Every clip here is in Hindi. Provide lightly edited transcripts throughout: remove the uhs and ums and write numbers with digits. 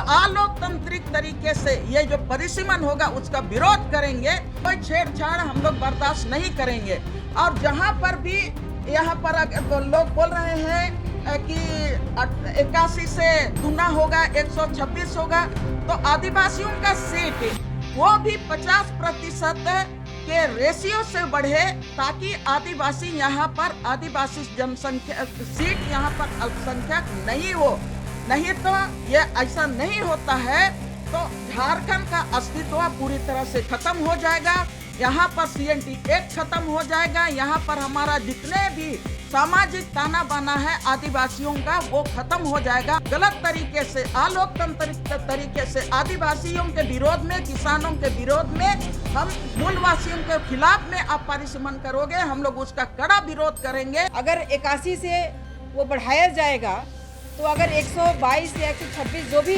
अलोकतांत्रिक तरीके से ये जो परिसीमन होगा उसका विरोध करेंगे। कोई छेड़छाड़ हम लोग बर्दाश्त नहीं करेंगे। और जहां पर भी यहाँ पर लोग बोल रहे हैं कि 81 से दूना होगा, 126 होगा, तो आदिवासियों का सीट वो भी 50% के रेशियो से बढ़े, ताकि आदिवासी यहाँ पर आदिवासी जनसंख्या सीट यहाँ पर अल्पसंख्यक नहीं हो। नहीं तो ये ऐसा नहीं होता है तो झारखंड का अस्तित्व पूरी तरह से खत्म हो जाएगा। यहाँ पर CNT एक्ट खत्म हो जाएगा। यहाँ पर हमारा जितने भी सामाजिक ताना बाना है आदिवासियों का वो खत्म हो जाएगा। गलत तरीके से, अलोकतांत्रिक तरीके से आदिवासियों के विरोध में, किसानों के विरोध में, हम मूलवासियों के खिलाफ में आप परिसीमन करोगे, हम लोग उसका कड़ा विरोध करेंगे। अगर 81 से वो बढ़ाया जाएगा तो अगर 122 या 126 जो भी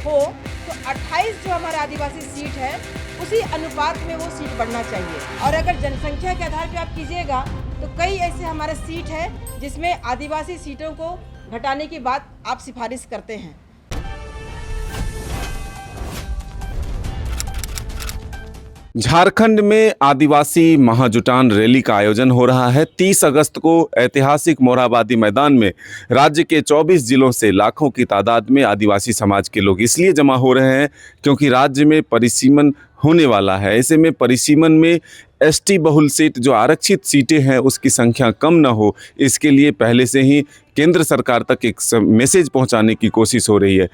हो तो 28 जो हमारा आदिवासी सीट है उसी अनुपात में वो सीट बढ़ना चाहिए। और अगर जनसंख्या के आधार पे आप कीजिएगा तो कई ऐसे हमारे सीट है जिसमें आदिवासी सीटों को घटाने की बात आप सिफारिश करते हैं। झारखंड में आदिवासी महाजुटान रैली का आयोजन हो रहा है। 30 अगस्त को ऐतिहासिक मोरहाबादी मैदान में राज्य के 24 जिलों से लाखों की तादाद में आदिवासी समाज के लोग इसलिए जमा हो रहे हैं क्योंकि राज्य में परिसीमन होने वाला है। ऐसे में परिसीमन में ST बहुल सीट, जो आरक्षित सीटें हैं, उसकी संख्या कम न हो, इसके लिए पहले से ही केंद्र सरकार तक एक मैसेज पहुंचाने की कोशिश हो रही है।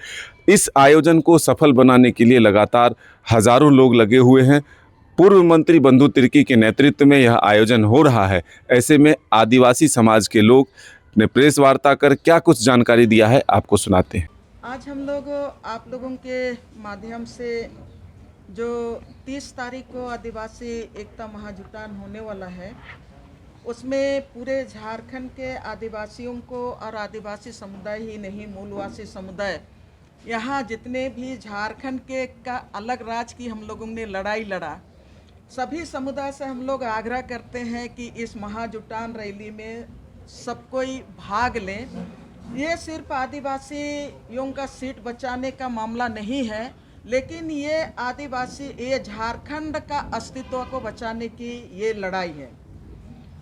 इस आयोजन को सफल बनाने के लिए लगातार हजारों लोग लगे हुए हैं। पूर्व मंत्री बंधु तिर्की के नेतृत्व में यह आयोजन हो रहा है। ऐसे में आदिवासी समाज के लोग ने प्रेस वार्ता कर क्या कुछ जानकारी दिया है, आपको सुनाते हैं। आज हम लोग आप लोगों के माध्यम से जो 30 तारीख को आदिवासी एकता महाजुटान होने वाला है, उसमें पूरे झारखंड के आदिवासियों को और आदिवासी समुदाय ही नहीं, मूलवासी समुदाय, यहाँ जितने भी झारखंड के का अलग राज्य की हम लोगों ने लड़ाई लड़ा, सभी समुदाय से हम लोग आग्रह करते हैं कि इस महाजुटान रैली में सब कोई भाग लें। ये सिर्फ आदिवासियों का सीट बचाने का मामला नहीं है, लेकिन ये ये झारखंड का अस्तित्व को बचाने की ये लड़ाई है।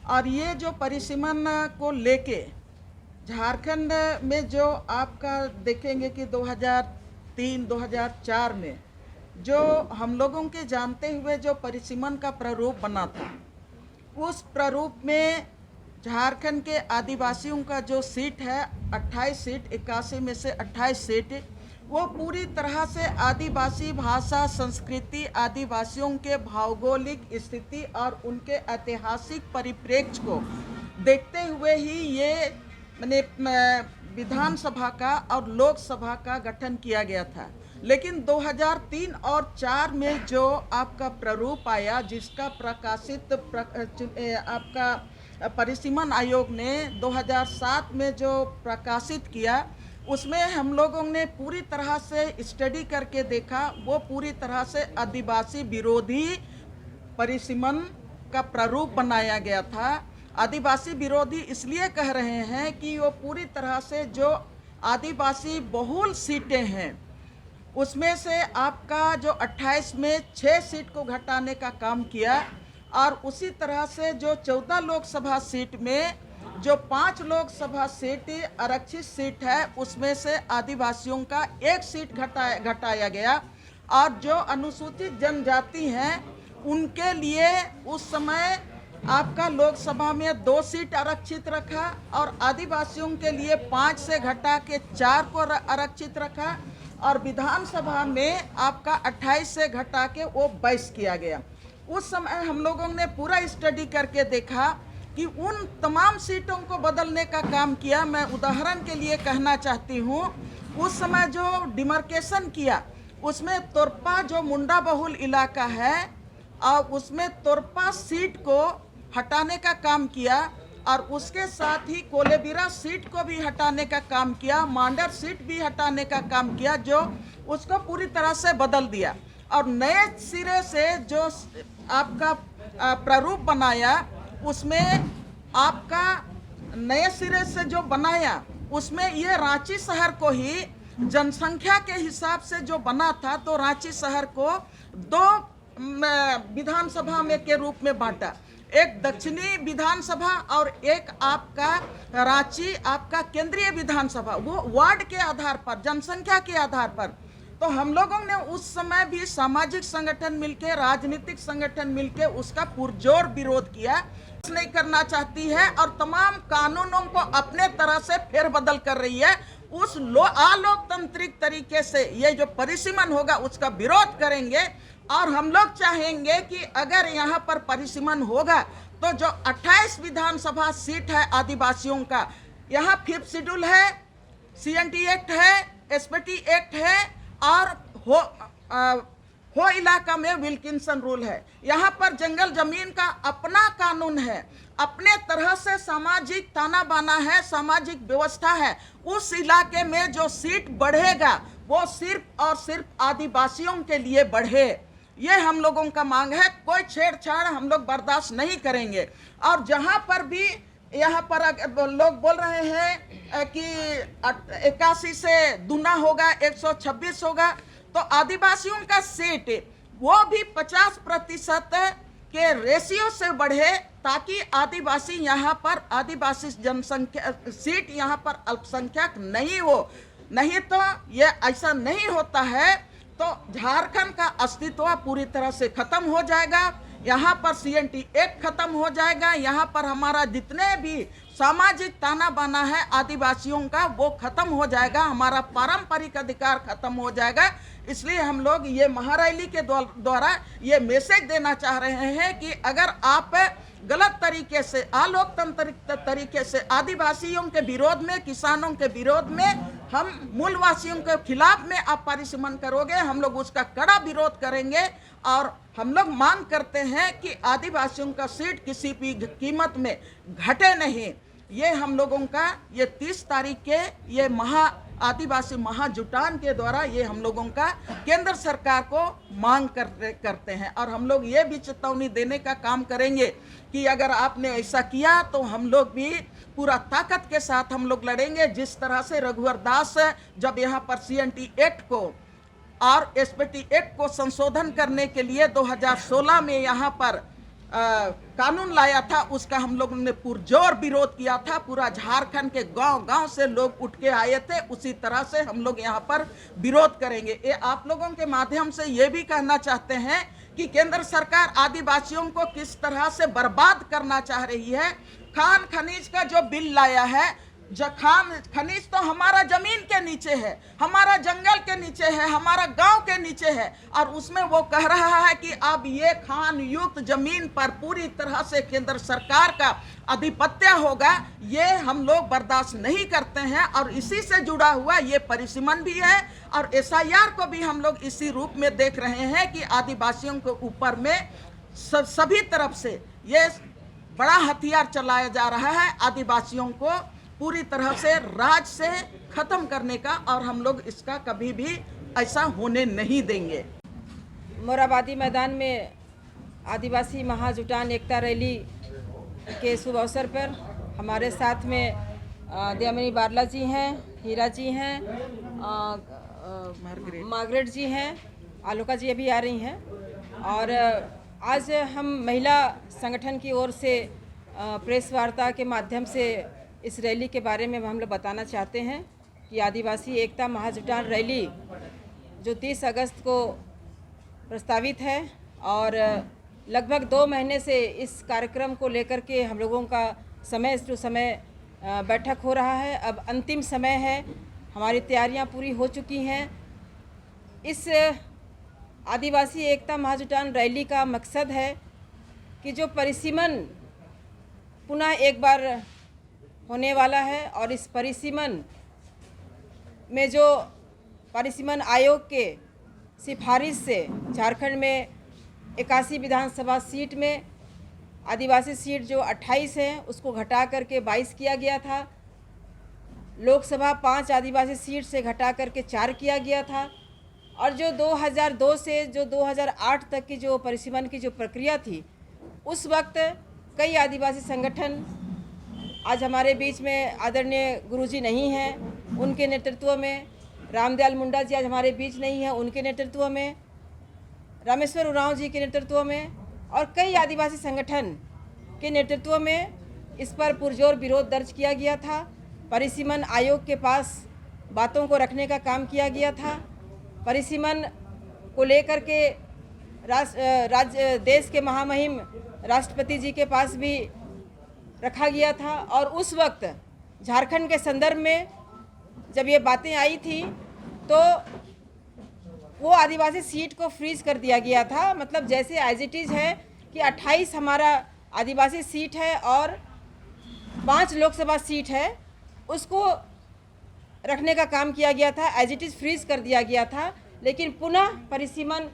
और ये जो परिसीमन को लेके झारखंड में जो आपका देखेंगे कि 2003-2004 में जो हम लोगों के जानते हुए जो परिसीमन का प्रारूप बना था, उस प्रारूप में झारखंड के आदिवासियों का जो सीट है 28 सीट, 81 में से 28 सीट, वो पूरी तरह से आदिवासी भाषा, संस्कृति, आदिवासियों के भौगोलिक स्थिति और उनके ऐतिहासिक परिप्रेक्ष्य को देखते हुए ही ये मैंने विधानसभा का और लोकसभा का गठन किया गया था। लेकिन 2003 और 2004 में जो आपका प्रारूप आया, जिसका प्रकाशित आपका परिसीमन आयोग ने 2007 में जो प्रकाशित किया, उसमें हम लोगों ने पूरी तरह से स्टडी करके देखा, वो पूरी तरह से आदिवासी विरोधी परिसीमन का प्रारूप बनाया गया था। आदिवासी विरोधी इसलिए कह रहे हैं कि वो पूरी तरह से जो आदिवासी बहुल सीटें हैं, उसमें से आपका जो 28 में 6 सीट को घटाने का काम किया, और उसी तरह से जो 14 लोकसभा सीट में जो 5 लोकसभा सीट आरक्षित सीट है, उसमें से आदिवासियों का 1 सीट घटाया गया। और जो अनुसूचित जनजाति हैं उनके लिए उस समय आपका लोकसभा में 2 सीट आरक्षित रखा, और आदिवासियों के लिए 5 से घटा के 4 को आरक्षित रखा, और विधानसभा में आपका 28 से घटा के वो 22 किया गया। उस समय हम लोगों ने पूरा स्टडी करके देखा कि उन तमाम सीटों को बदलने का काम किया। मैं उदाहरण के लिए कहना चाहती हूँ, उस समय जो डिमार्केशन किया, उसमें तोरपा जो मुंडा बहुल इलाका है, और उसमें तोरपा सीट को हटाने का काम किया, और उसके साथ ही कोलेबिरा सीट को भी हटाने का काम किया, मांडर सीट भी हटाने का काम किया, जो उसको पूरी तरह से बदल दिया। और नए सिरे से जो आपका प्रारूप बनाया, उसमें आपका नए सिरे से जो बनाया, उसमें ये रांची शहर को ही जनसंख्या के हिसाब से जो बना था, तो रांची शहर को 2 विधानसभा में के रूप में बांटा, एक दक्षिणी विधानसभा और एक आपका रांची आपका केंद्रीय विधानसभा, वो वार्ड के आधार पर, जनसंख्या के आधार पर। तो हम लोगों ने उस समय भी सामाजिक संगठन मिलके, राजनीतिक संगठन मिलके उसका पुरजोर विरोध किया। नहीं करना चाहती है और तमाम कानूनों को अपने तरह से फेरबदल कर रही है। उस अलोकतांत्रिक तरीके से ये जो परिसीमन होगा उसका विरोध करेंगे। और हम लोग चाहेंगे कि अगर यहाँ पर परिसीमन होगा तो जो 28 विधानसभा सीट है आदिवासियों का, यहाँ 5th शेड्यूल है, CNT एक्ट है, SPT एक्ट है और हो इलाका में विल्किंसन रूल है। यहाँ पर जंगल जमीन का अपना कानून है, अपने तरह से सामाजिक ताना बाना है, सामाजिक व्यवस्था है। उस इलाके में जो सीट बढ़ेगा वो सिर्फ और सिर्फ आदिवासियों के लिए बढ़े, ये हम लोगों का मांग है। कोई छेड़छाड़ हम लोग बर्दाश्त नहीं करेंगे। और जहाँ पर भी यहाँ पर लोग बोल रहे हैं कि 81 से दूना होगा, 126 होगा, तो आदिवासियों का सीट वो भी 50% के रेशियो से बढ़े, ताकि आदिवासी यहाँ पर, आदिवासी जनसंख्या सीट यहाँ पर अल्पसंख्यक नहीं हो। नहीं तो ये ऐसा नहीं होता है तो झारखंड का अस्तित्व पूरी तरह से खत्म हो जाएगा। यहाँ पर CNT एक्ट खत्म हो जाएगा, यहाँ पर हमारा जितने भी सामाजिक ताना बाना है आदिवासियों का वो खत्म हो जाएगा, हमारा पारंपरिक अधिकार खत्म हो जाएगा। इसलिए हम लोग ये महारैली के द्वारा ये मैसेज देना चाह रहे हैं कि अगर आप गलत तरीके से, अलोकतांत्रिक तरीके से आदिवासियों के विरोध में, किसानों के विरोध में, हम मूलवासियों के खिलाफ में आप परिसीमन करोगे, हम लोग उसका कड़ा विरोध करेंगे। और हम लोग मांग करते हैं कि आदिवासियों का सीट किसी भी कीमत में घटे नहीं। ये हम लोगों का ये 30 तारीख के ये आदिवासी महाजुटान के द्वारा ये हम लोगों का केंद्र सरकार को मांग करते हैं। और हम लोग ये भी चेतावनी देने का काम करेंगे कि अगर आपने ऐसा किया तो हम लोग भी पूरा ताकत के साथ हम लोग लड़ेंगे। जिस तरह से रघुवर दास जब यहाँ पर CNT एक्ट को और SPT एक्ट को संशोधन करने के लिए 2016 में यहाँ पर कानून लाया था, उसका हम लोगों ने पुरजोर विरोध किया था। पूरा झारखंड के गांव-गांव से लोग उठ के आए थे। उसी तरह से हम लोग यहाँ पर विरोध करेंगे। ये आप लोगों के माध्यम से ये भी कहना चाहते हैं कि केंद्र सरकार आदिवासियों को किस तरह से बर्बाद करना चाह रही है। खान खनीज का जो बिल लाया है, खान खनीज तो हमारा जमीन के नीचे है, हमारा जंगल के नीचे है, हमारा गांव के नीचे है, और उसमें वो कह रहा है कि अब ये खान युक्त जमीन पर पूरी तरह से केंद्र सरकार का आधिपत्य होगा। ये हम लोग बर्दाश्त नहीं करते हैं। और इसी से जुड़ा हुआ ये परिसीमन भी है और SIR को भी हम लोग इसी रूप में देख रहे हैं कि आदिवासियों के ऊपर में सभी तरफ से ये बड़ा हथियार चलाया जा रहा है, आदिवासियों को पूरी तरह से राज से खत्म करने का। और हम लोग इसका कभी भी ऐसा होने नहीं देंगे। मोरहाबादी मैदान में आदिवासी महाजुटान एकता रैली के शुभ अवसर पर हमारे साथ में दयामणि बारला जी हैं, हीरा जी हैं, मार्गरेट जी हैं, आलोका जी अभी आ रही हैं। और आज हम महिला संगठन की ओर से प्रेस वार्ता के माध्यम से इस रैली के बारे में हम लोग बताना चाहते हैं कि आदिवासी एकता महाजुटान रैली जो 30 अगस्त को प्रस्तावित है और लगभग 2 महीने से इस कार्यक्रम को लेकर के हम लोगों का समय टू समय बैठक हो रहा है। अब अंतिम समय है, हमारी तैयारियां पूरी हो चुकी हैं। इस आदिवासी एकता महाजुटान रैली का मकसद है कि जो परिसीमन पुनः एक बार होने वाला है और इस परिसीमन में जो परिसीमन आयोग के सिफारिश से झारखंड में 81 विधानसभा सीट में आदिवासी सीट जो 28 है उसको घटा करके 22 किया गया था। लोकसभा 5 आदिवासी सीट से घटा करके 4 किया गया था। और जो 2002 से जो 2008 तक की जो परिसीमन की जो प्रक्रिया थी, उस वक्त कई आदिवासी संगठन, आज हमारे बीच में आदरणीय गुरुजी नहीं हैं, उनके नेतृत्व में रामदयाल मुंडा जी आज हमारे बीच नहीं है, उनके नेतृत्व में, रामेश्वर उरांव जी के नेतृत्व में और कई आदिवासी संगठन के नेतृत्व में इस पर पुरजोर विरोध दर्ज किया गया था। परिसीमन आयोग के पास बातों को रखने का काम किया गया था। परिसीमन को लेकर के देश के महामहिम राष्ट्रपति जी के पास भी रखा गया था और उस वक्त झारखंड के संदर्भ में जब ये बातें आई थी तो वो आदिवासी सीट को फ्रीज कर दिया गया था। मतलब जैसे एज इट इज़ है कि 28 हमारा आदिवासी सीट है और 5 लोकसभा सीट है, उसको रखने का काम किया गया था, एज इट इज़ फ्रीज कर दिया गया था। लेकिन पुनः परिसीमन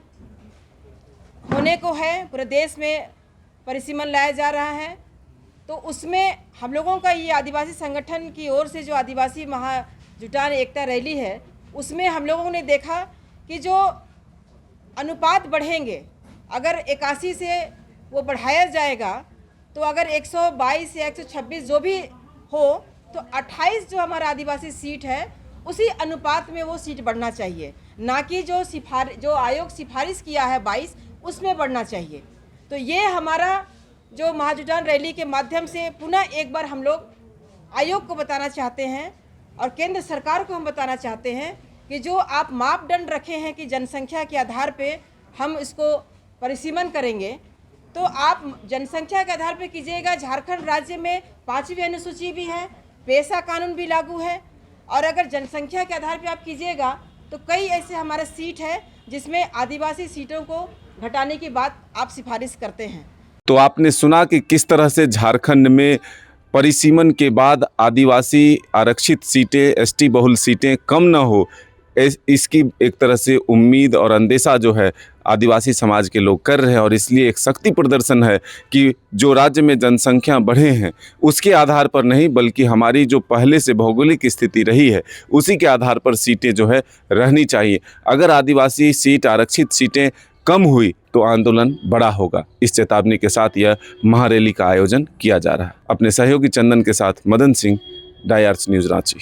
होने को है, पूरे देश में परिसीमन लाया जा रहा है, तो उसमें हम लोगों का ये आदिवासी संगठन की ओर से जो आदिवासी महाजुटान एकता रैली है, उसमें हम लोगों ने देखा कि जो अनुपात बढ़ेंगे, अगर 81 से वो बढ़ाया जाएगा तो अगर 122 या 126 जो भी हो तो 28 जो हमारा आदिवासी सीट है उसी अनुपात में वो सीट बढ़ना चाहिए, ना कि जो आयोग सिफारिश किया है 22 उसमें बढ़ना चाहिए। तो ये हमारा जो महाजुटान रैली के माध्यम से पुनः एक बार हम लोग आयोग को बताना चाहते हैं और केंद्र सरकार को हम बताना चाहते हैं कि जो आप मापदंड रखे हैं कि जनसंख्या के आधार पे हम इसको परिसीमन करेंगे, तो आप जनसंख्या के आधार पे कीजिएगा। झारखंड राज्य में 5वीं अनुसूची भी है, पेशा कानून भी लागू है, और अगर जनसंख्या के आधार पे आप कीजिएगा तो कई ऐसे हमारे सीट है जिसमें आदिवासी सीटों को घटाने की बात आप सिफारिश करते हैं। तो आपने सुना कि किस तरह से झारखंड में परिसीमन के बाद आदिवासी आरक्षित सीटें, एसटी बहुल सीटें कम न हो, इसकी एक तरह से उम्मीद और अंदेशा जो है आदिवासी समाज के लोग कर रहे हैं। और इसलिए एक शक्ति प्रदर्शन है कि जो राज्य में जनसंख्या बढ़े हैं उसके आधार पर नहीं, बल्कि हमारी जो पहले से भौगोलिक स्थिति रही है उसी के आधार पर सीटें जो है रहनी चाहिए। अगर आदिवासी सीट, आरक्षित सीटें कम हुई तो आंदोलन बड़ा होगा। इस चेतावनी के साथ यह महारैली का आयोजन किया जा रहा है। अपने सहयोगी चंदन के साथ मदन सिंह, डाई आर्ट्स न्यूज़ रांची।